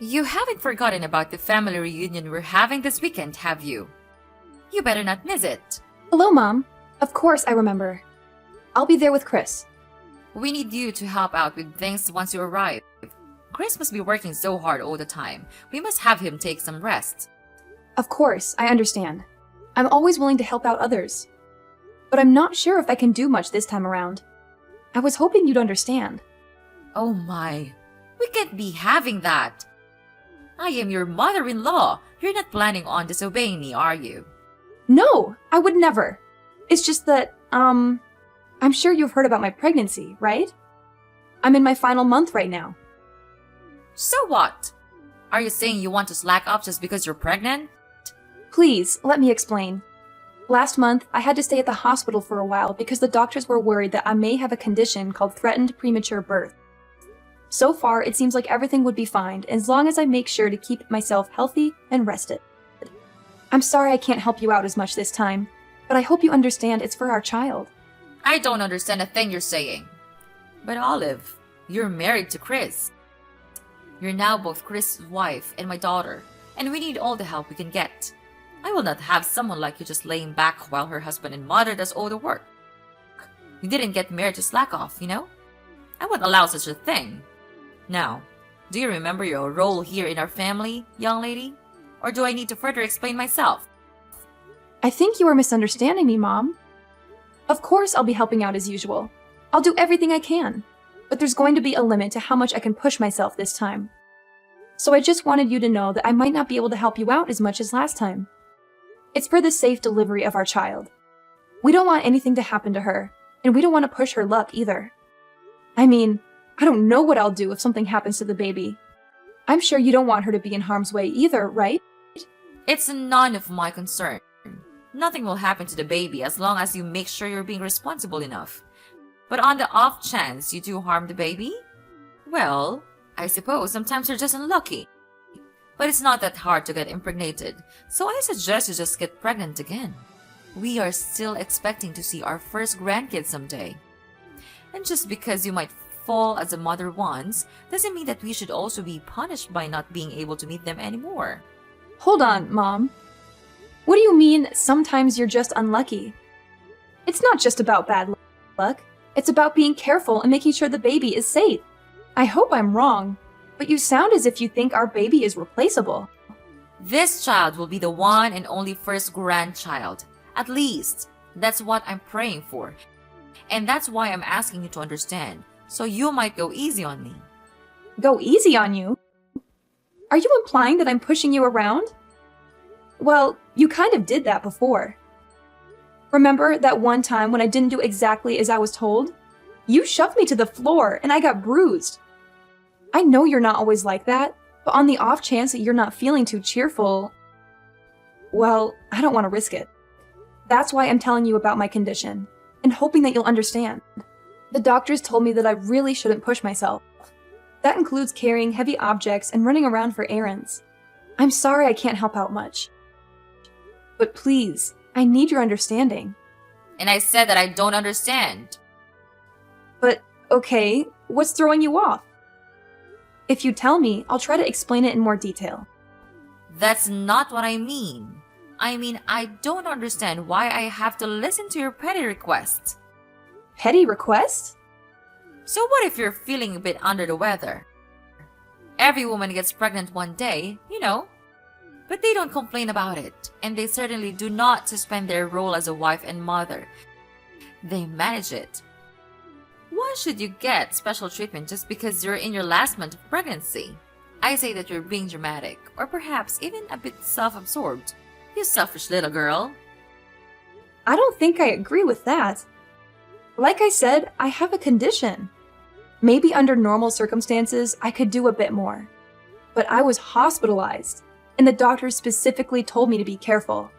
You haven't forgotten about the family reunion we're having this weekend, have you? You better not miss it. Hello, Mom. Of course I remember. I'll be there with Chris. We need you to help out with things once you arrive. Chris must be working so hard all the time. We must have him take some rest. Of course, I understand. I'm always willing to help out others. But I'm not sure if I can do much this time around. I was hoping you'd understand. Oh my, we can't be having that. I am your mother-in-law. You're not planning on disobeying me, are you? No, I would never. It's just that, I'm sure you've heard about my pregnancy, right? I'm in my final month right now. So what? Are you saying you want to slack off just because you're pregnant? Please, let me explain. Last month, I had to stay at the hospital for a while because the doctors were worried that I may have a condition called threatened premature birth. So far, it seems like everything would be fine as long as I make sure to keep myself healthy and rested. I'm sorry I can't help you out as much this time, but I hope you understand it's for our child. I don't understand a thing you're saying. But Olive, you're married to Chris. You're now both Chris's wife and my daughter, and we need all the help we can get. I will not have someone like you just laying back while her husband and mother does all the work. You didn't get married to slack off, you know? I won't allow such a thing. Now, do you remember your role here in our family, young lady? Or do I need to further explain myself? I think you are misunderstanding me, Mom. Of course I'll be helping out as usual. I'll do everything I can. But there's going to be a limit to how much I can push myself this time. So I just wanted you to know that I might not be able to help you out as much as last time. It's for the safe delivery of our child. We don't want anything to happen to her, and we don't want to push her luck either. I mean, I don't know what I'll do if something happens to the baby. I'm sure you don't want her to be in harm's way either, right? It's none of my concern. Nothing will happen to the baby as long as you make sure you're being responsible enough. But on the off chance you do harm the baby, well, I suppose sometimes you're just unlucky. But it's not that hard to get impregnated, so I suggest you just get pregnant again. We are still expecting to see our first grandkid someday. And just because you might fall as a mother once, doesn't mean that we should also be punished by not being able to meet them anymore. Hold on, Mom. What do you mean, sometimes you're just unlucky? It's not just about bad luck. It's about being careful and making sure the baby is safe. I hope I'm wrong, but you sound as if you think our baby is replaceable. This child will be the one and only first grandchild. At least, that's what I'm praying for. And that's why I'm asking you to understand, so you might go easy on me. Go easy on you? Are you implying that I'm pushing you around? Well, you kind of did that before. Remember that one time when I didn't do exactly as I was told? You shoved me to the floor and I got bruised. I know you're not always like that, but on the off chance that you're not feeling too cheerful, well, I don't want to risk it. That's why I'm telling you about my condition, and hoping that you'll understand. The doctors told me that I really shouldn't push myself. That includes carrying heavy objects and running around for errands. I'm sorry I can't help out much. But please, I need your understanding. And I said that I don't understand. But, okay, what's throwing you off? If you tell me, I'll try to explain it in more detail. That's not what I mean. I mean, I don't understand why I have to listen to your petty requests. Petty requests? So what if you're feeling a bit under the weather? Every woman gets pregnant one day, you know. But they don't complain about it, and they certainly do not suspend their role as a wife and mother. They manage it. Why should you get special treatment just because you're in your last month of pregnancy? I say that you're being dramatic, or perhaps even a bit self-absorbed. You selfish little girl. I don't think I agree with that. Like I said, I have a condition. Maybe under normal circumstances, I could do a bit more. But I was hospitalized, and the doctors specifically told me to be careful.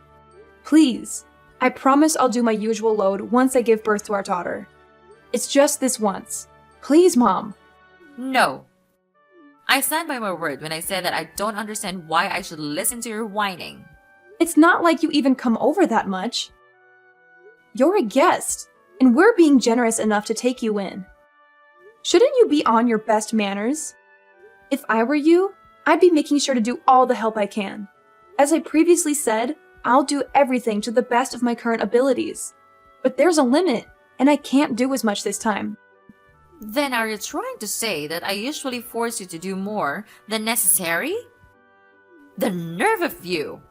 Please, I promise I'll do my usual load once I give birth to our daughter. It's just this once. Please, Mom. No. I stand by my word when I say that I don't understand why I should listen to your whining. It's not like you even come over that much. You're a guest, and we're being generous enough to take you in. Shouldn't you be on your best manners? If I were you, I'd be making sure to do all the help I can. As I previously said, I'll do everything to the best of my current abilities. But there's a limit, and I can't do as much this time. Then are you trying to say that I usually force you to do more than necessary? The nerve of you!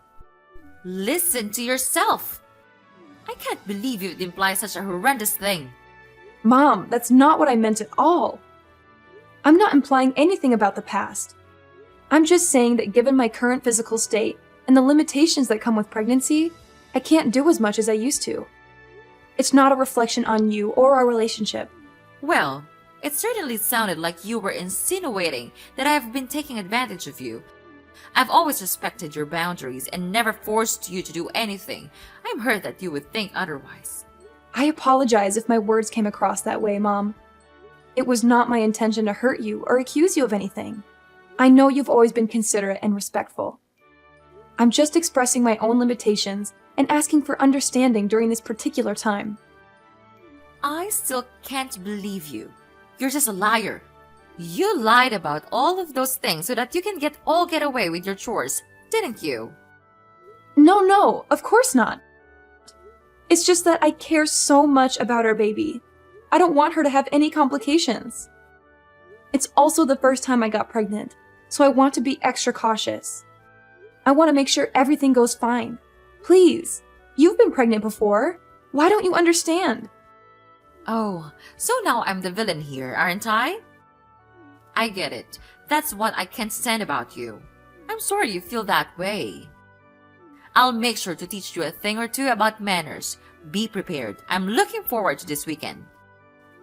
Listen to yourself! I can't believe you'd imply such a horrendous thing. Mom, that's not what I meant at all. I'm not implying anything about the past. I'm just saying that given my current physical state and the limitations that come with pregnancy, I can't do as much as I used to. It's not a reflection on you or our relationship. Well, it certainly sounded like you were insinuating that I have been taking advantage of you. I've always respected your boundaries and never forced you to do anything. I'm hurt that you would think otherwise. I apologize if my words came across that way, Mom. It was not my intention to hurt you or accuse you of anything. I know you've always been considerate and respectful. I'm just expressing my own limitations and asking for understanding during this particular time. I still can't believe you. You're just a liar. You lied about all of those things so that you can get away with your chores, didn't you? No, of course not. It's just that I care so much about our baby. I don't want her to have any complications. It's also the first time I got pregnant, so I want to be extra cautious. I want to make sure everything goes fine. Please, you've been pregnant before. Why don't you understand? Oh, so now I'm the villain here, aren't I? I get it. That's what I can't stand about you. I'm sorry you feel that way. I'll make sure to teach you a thing or two about manners. Be prepared. I'm looking forward to this weekend.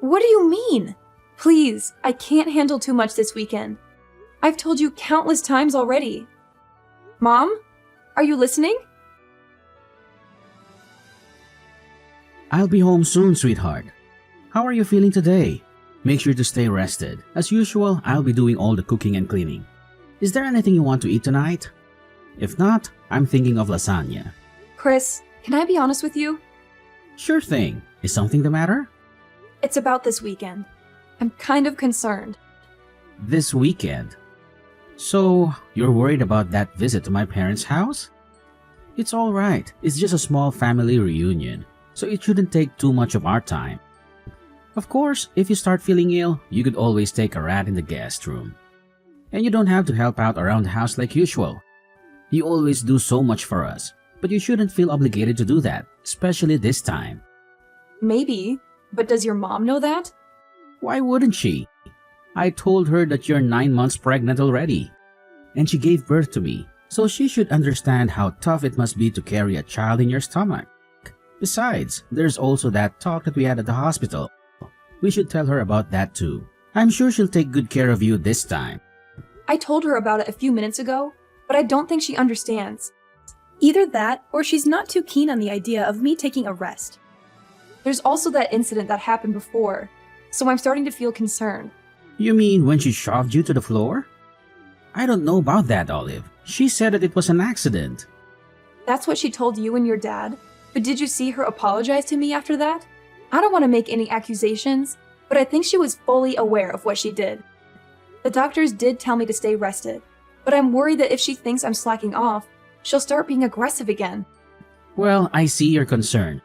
What do you mean? Please, I can't handle too much this weekend. I've told you countless times already. Mom, are you listening? I'll be home soon, sweetheart. How are you feeling today? Make sure to stay rested. As usual, I'll be doing all the cooking and cleaning. Is there anything you want to eat tonight? If not, I'm thinking of lasagna. Chris, can I be honest with you? Sure thing. Is something the matter? It's about this weekend. I'm kind of concerned. This weekend? So, you're worried about that visit to my parents' house? It's alright. It's just a small family reunion, so it shouldn't take too much of our time. Of course, if you start feeling ill, you could always take a rat in the guest room. And you don't have to help out around the house like usual. You always do so much for us, but you shouldn't feel obligated to do that, especially this time. Maybe, but does your mom know that? Why wouldn't she? I told her that you're 9 months pregnant already. And she gave birth to me, so she should understand how tough it must be to carry a child in your stomach. Besides, there's also that talk that we had at the hospital. We should tell her about that too. I'm sure she'll take good care of you this time. I told her about it a few minutes ago, but I don't think she understands. Either that, or she's not too keen on the idea of me taking a rest. There's also that incident that happened before, so I'm starting to feel concerned. You mean when she shoved you to the floor? I don't know about that, Olive. She said that it was an accident. That's what she told you and your dad, but did you see her apologize to me after that? I don't want to make any accusations, but I think she was fully aware of what she did. The doctors did tell me to stay rested, but I'm worried that if she thinks I'm slacking off, she'll start being aggressive again. Well, I see your concern.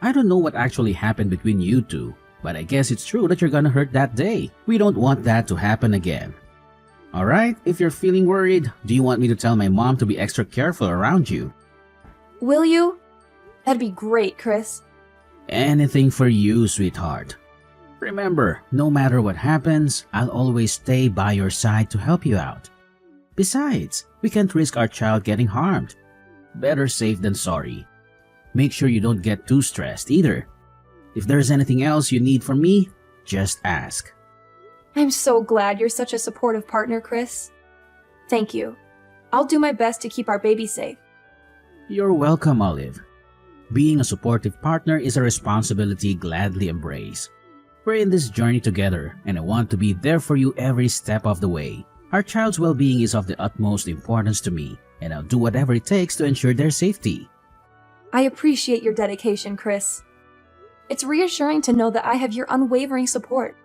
I don't know what actually happened between you two, but I guess it's true that you're gonna hurt that day. We don't want that to happen again. Alright, if you're feeling worried, do you want me to tell my mom to be extra careful around you? Will you? That'd be great, Chris. Anything for you, sweetheart. Remember, no matter what happens, I'll always stay by your side to help you out. Besides, we can't risk our child getting harmed. Better safe than sorry. Make sure you don't get too stressed either. If there's anything else you need from me, just ask. I'm so glad you're such a supportive partner, Chris. Thank you. I'll do my best to keep our baby safe. You're welcome, Olive. Being a supportive partner is a responsibility gladly embrace. We're in this journey together, and I want to be there for you every step of the way. Our child's well-being is of the utmost importance to me, and I'll do whatever it takes to ensure their safety. I appreciate your dedication, Chris. It's reassuring to know that I have your unwavering support.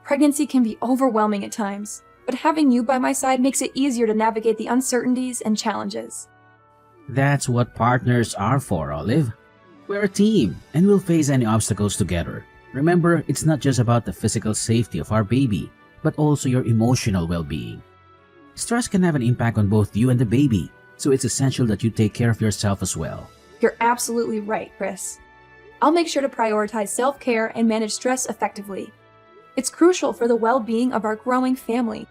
Pregnancy can be overwhelming at times, but but having you by my side makes it easier to navigate the uncertainties and challenges. That's what partners are for, Olive. We're a team, and we'll face any obstacles together. Remember, it's not just about the physical safety of our baby, but also your emotional well-being. Stress can have an impact on both you and the baby, so it's essential that you take care of yourself as well. You're absolutely right, Chris. I'll make sure to prioritize self-care and manage stress effectively. It's crucial for the well-being of our growing family.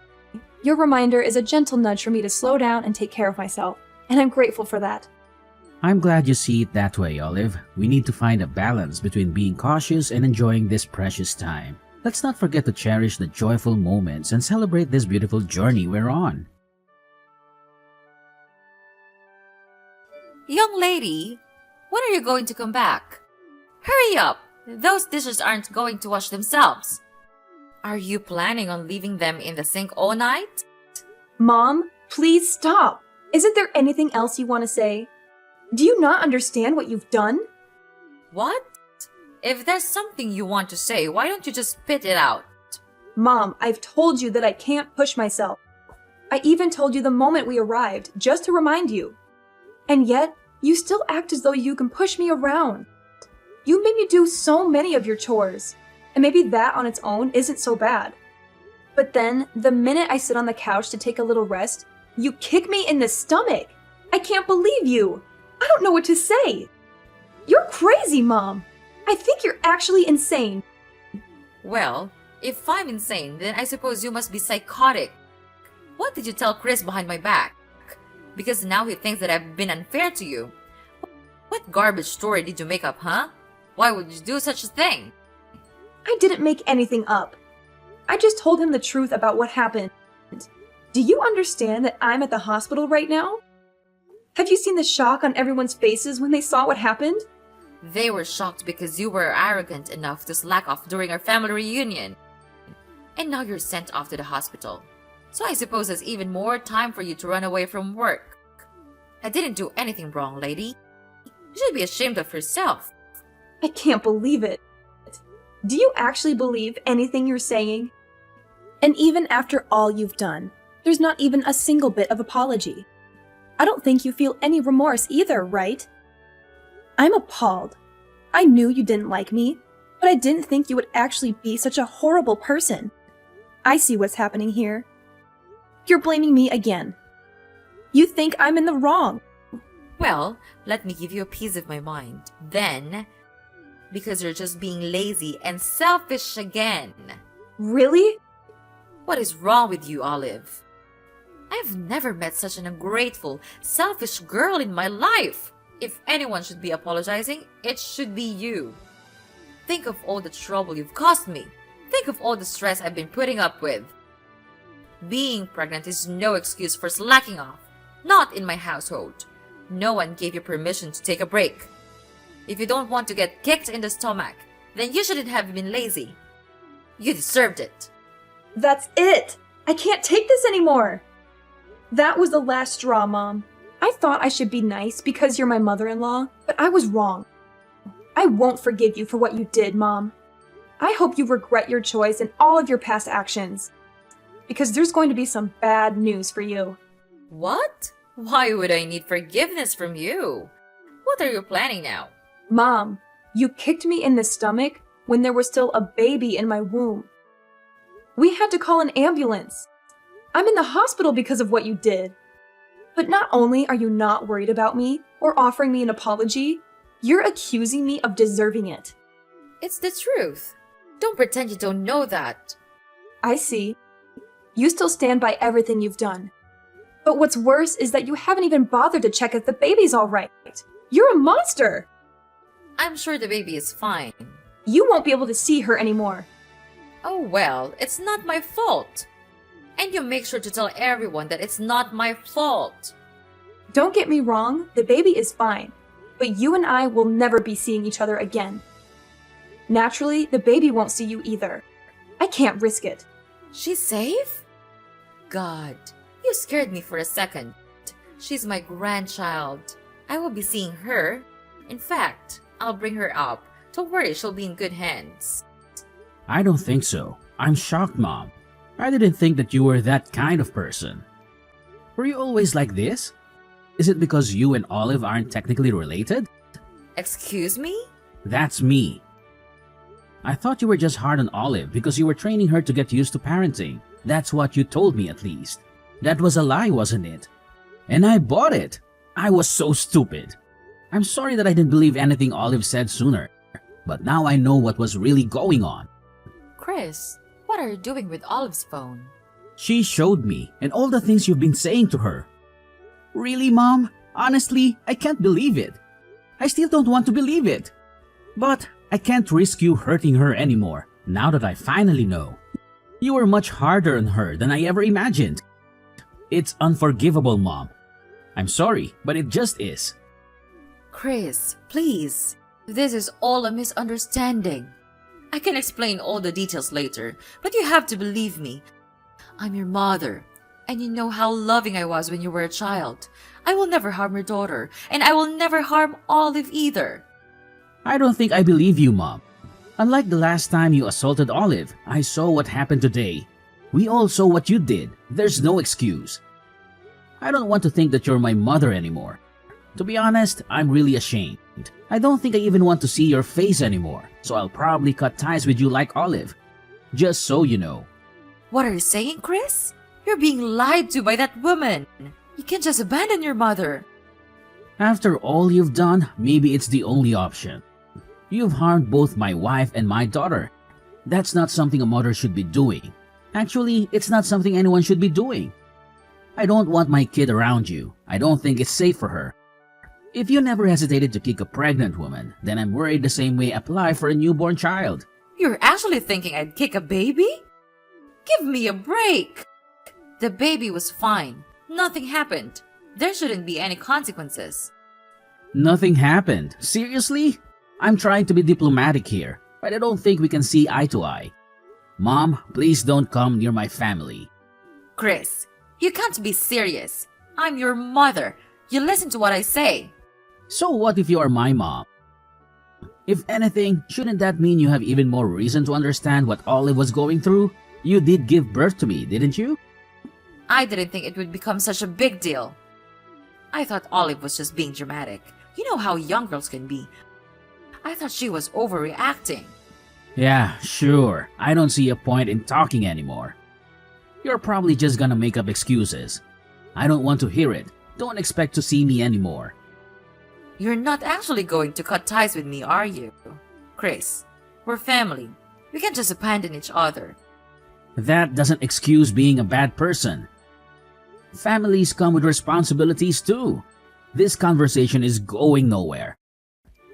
Your reminder is a gentle nudge for me to slow down and take care of myself, and I'm grateful for that. I'm glad you see it that way, Olive. We need to find a balance between being cautious and enjoying this precious time. Let's not forget to cherish the joyful moments and celebrate this beautiful journey we're on. Young lady, when are you going to come back? Hurry up! Those dishes aren't going to wash themselves. Are you planning on leaving them in the sink all night? Mom, please stop! Isn't there anything else you want to say? Do you not understand what you've done? What? If there's something you want to say, why don't you just spit it out? Mom, I've told you that I can't push myself. I even told you the moment we arrived, just to remind you. And yet, you still act as though you can push me around. You made me do so many of your chores, and maybe that on its own isn't so bad. But then, the minute I sit on the couch to take a little rest, you kick me in the stomach. I can't believe you. I don't know what to say. You're crazy, Mom. I think you're actually insane. Well, if I'm insane, then I suppose you must be psychotic. What did you tell Chris behind my back? Because now he thinks that I've been unfair to you. What garbage story did you make up, huh? Why would you do such a thing? I didn't make anything up. I just told him the truth about what happened. Do you understand that I'm at the hospital right now? Have you seen the shock on everyone's faces when they saw what happened? They were shocked because you were arrogant enough to slack off during our family reunion. And now you're sent off to the hospital. So I suppose there's even more time for you to run away from work. I didn't do anything wrong, lady. You should be ashamed of yourself. I can't believe it. Do you actually believe anything you're saying? And even after all you've done, there's not even a single bit of apology. I don't think you feel any remorse either, right? I'm appalled. I knew you didn't like me, but I didn't think you would actually be such a horrible person. I see what's happening here. You're blaming me again. You think I'm in the wrong. Well, let me give you a piece of my mind. Then, because you're just being lazy and selfish again. Really? What is wrong with you, Olive? I've never met such an ungrateful, selfish girl in my life. If anyone should be apologizing, it should be you. Think of all the trouble you've caused me. Think of all the stress I've been putting up with. Being pregnant is no excuse for slacking off. Not in my household. No one gave you permission to take a break. If you don't want to get kicked in the stomach, then you shouldn't have been lazy. You deserved it. That's it! I can't take this anymore! That was the last straw, Mom. I thought I should be nice because you're my mother-in-law, but I was wrong. I won't forgive you for what you did, Mom. I hope you regret your choice and all of your past actions. Because there's going to be some bad news for you. What? Why would I need forgiveness from you? What are you planning now? Mom, you kicked me in the stomach when there was still a baby in my womb. We had to call an ambulance. I'm in the hospital because of what you did. But not only are you not worried about me or offering me an apology, you're accusing me of deserving it. It's the truth. Don't pretend you don't know that. I see. You still stand by everything you've done. But what's worse is that you haven't even bothered to check if the baby's all right. You're a monster! I'm sure the baby is fine. You won't be able to see her anymore. Oh well, it's not my fault. And you make sure to tell everyone that it's not my fault. Don't get me wrong, the baby is fine. But you and I will never be seeing each other again. Naturally, the baby won't see you either. I can't risk it. She's safe? God, you scared me for a second. She's my grandchild. I will be seeing her. In fact, I'll bring her up. Don't worry, she'll be in good hands. I don't think so. I'm shocked, Mom. I didn't think that you were that kind of person. Were you always like this? Is it because you and Olive aren't technically related? Excuse me? That's me. I thought you were just hard on Olive because you were training her to get used to parenting. That's what you told me at least. That was a lie, wasn't it? And I bought it. I was so stupid. I'm sorry that I didn't believe anything Olive said sooner. But now I know what was really going on. Chris, what are you doing with Olive's phone? She showed me, and all the things you've been saying to her. Really, Mom? Honestly, I can't believe it. I still don't want to believe it. But I can't risk you hurting her anymore, now that I finally know. You were much harder on her than I ever imagined. It's unforgivable, Mom. I'm sorry, but it just is. Chris, please. This is all a misunderstanding. I can explain all the details later, but you have to believe me. I'm your mother, and you know how loving I was when you were a child. I will never harm your daughter, and I will never harm Olive either. I don't think I believe you, Mom. Unlike the last time you assaulted Olive, I saw what happened today. We all saw what you did. There's no excuse. I don't want to think that you're my mother anymore. To be honest, I'm really ashamed. I don't think I even want to see your face anymore, so I'll probably cut ties with you like Olive. Just so you know. What are you saying, Chris? You're being lied to by that woman. You can't just abandon your mother. After all you've done, maybe it's the only option. You've harmed both my wife and my daughter. That's not something a mother should be doing. Actually, it's not something anyone should be doing. I don't want my kid around you. I don't think it's safe for her. If you never hesitated to kick a pregnant woman, then I'm worried the same way apply for a newborn child. You're actually thinking I'd kick a baby? Give me a break. The baby was fine. Nothing happened. There shouldn't be any consequences. Nothing happened. Seriously? I'm trying to be diplomatic here, but I don't think we can see eye to eye. Mom, please don't come near my family. Chris, you can't be serious. I'm your mother. You listen to what I say. So what if you are my mom? If anything, shouldn't that mean you have even more reason to understand what Olive was going through? You did give birth to me, didn't you? I didn't think it would become such a big deal. I thought Olive was just being dramatic. You know how young girls can be. I thought she was overreacting. Yeah, sure. I don't see a point in talking anymore. You're probably just gonna make up excuses. I don't want to hear it. Don't expect to see me anymore. You're not actually going to cut ties with me, are you? Chris, we're family. We can't just abandon each other. That doesn't excuse being a bad person. Families come with responsibilities too. This conversation is going nowhere.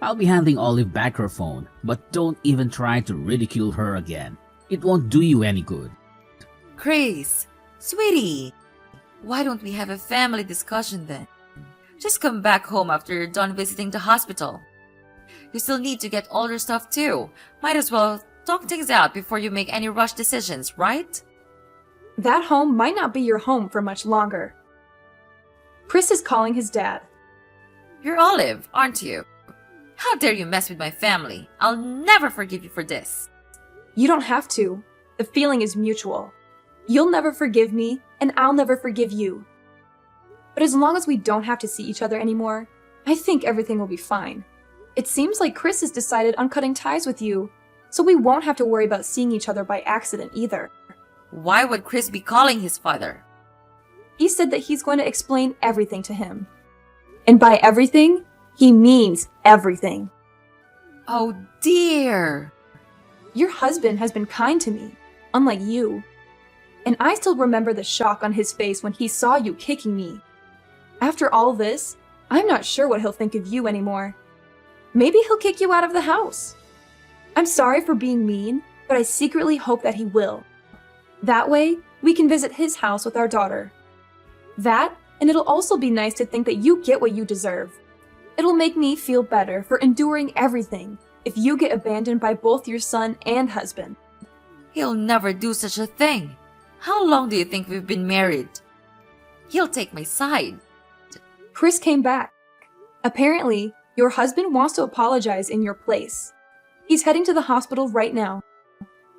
I'll be handing Olive back her phone, but don't even try to ridicule her again. It won't do you any good. Chris, sweetie, why don't we have a family discussion then? Just come back home after you're done visiting the hospital. You still need to get all your stuff too. Might as well talk things out before you make any rush decisions, right? That home might not be your home for much longer. Chris is calling his dad. You're Olive, aren't you? How dare you mess with my family? I'll never forgive you for this. You don't have to. The feeling is mutual. You'll never forgive me, and I'll never forgive you. But as long as we don't have to see each other anymore, I think everything will be fine. It seems like Chris has decided on cutting ties with you, so we won't have to worry about seeing each other by accident either. Why would Chris be calling his father? He said that he's going to explain everything to him. And by everything, he means everything. Oh dear. Your husband has been kind to me, unlike you. And I still remember the shock on his face when he saw you kicking me. After all this, I'm not sure what he'll think of you anymore. Maybe he'll kick you out of the house. I'm sorry for being mean, but I secretly hope that he will. That way, we can visit his house with our daughter. That, and it'll also be nice to think that you get what you deserve. It'll make me feel better for enduring everything if you get abandoned by both your son and husband. He'll never do such a thing. How long do you think we've been married? He'll take my side. Chris came back. Apparently, your husband wants to apologize in your place. He's heading to the hospital right now.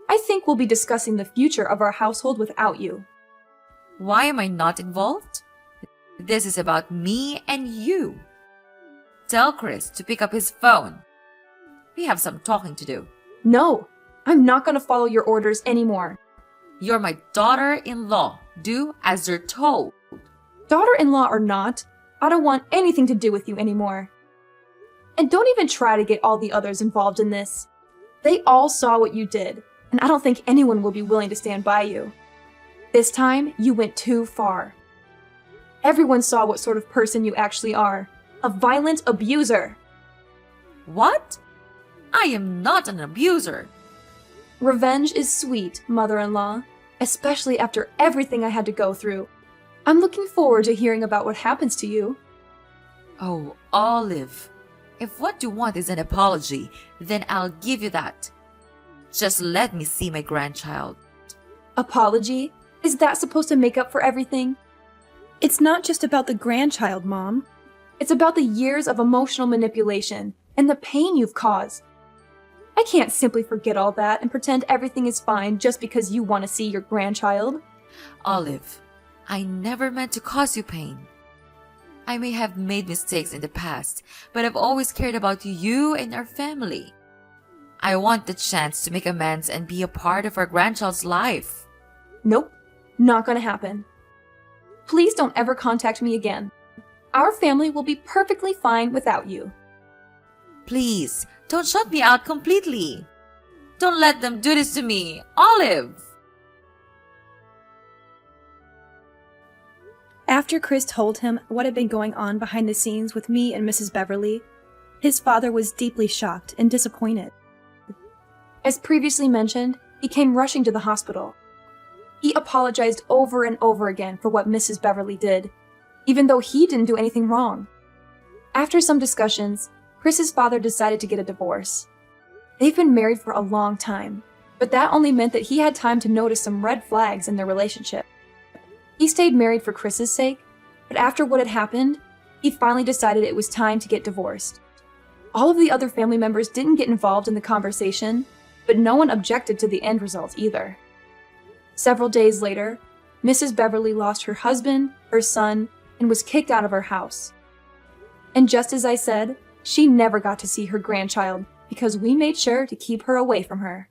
I think we'll be discussing the future of our household without you. Why am I not involved? This is about me and you. Tell Chris to pick up his phone. We have some talking to do. No, I'm not going to follow your orders anymore. You're my daughter-in-law. Do as you're told. Daughter-in-law or not, I don't want anything to do with you anymore. And don't even try to get all the others involved in this. They all saw what you did, and I don't think anyone will be willing to stand by you. This time, you went too far. Everyone saw what sort of person you actually are. A violent abuser. What? I am not an abuser. Revenge is sweet, mother-in-law, especially after everything I had to go through. I'm looking forward to hearing about what happens to you. Oh, Olive. If what you want is an apology, then I'll give you that. Just let me see my grandchild. Apology? Is that supposed to make up for everything? It's not just about the grandchild, Mom. It's about the years of emotional manipulation and the pain you've caused. I can't simply forget all that and pretend everything is fine just because you want to see your grandchild. Olive, I never meant to cause you pain. I may have made mistakes in the past, but I've always cared about you and our family. I want the chance to make amends and be a part of our grandchild's life. Nope, not gonna happen. Please don't ever contact me again. Our family will be perfectly fine without you. Please, don't shut me out completely. Don't let them do this to me, Olive. After Chris told him what had been going on behind the scenes with me and Mrs. Beverly, his father was deeply shocked and disappointed. As previously mentioned, he came rushing to the hospital. He apologized over and over again for what Mrs. Beverly did, even though he didn't do anything wrong. After some discussions, Chris's father decided to get a divorce. They've been married for a long time, but that only meant that he had time to notice some red flags in their relationship. He stayed married for Chris's sake, but after what had happened, he finally decided it was time to get divorced. All of the other family members didn't get involved in the conversation, but no one objected to the end result either. Several days later, Mrs. Beverly lost her husband, her son, and was kicked out of her house. And just as I said, she never got to see her grandchild because we made sure to keep her away from her.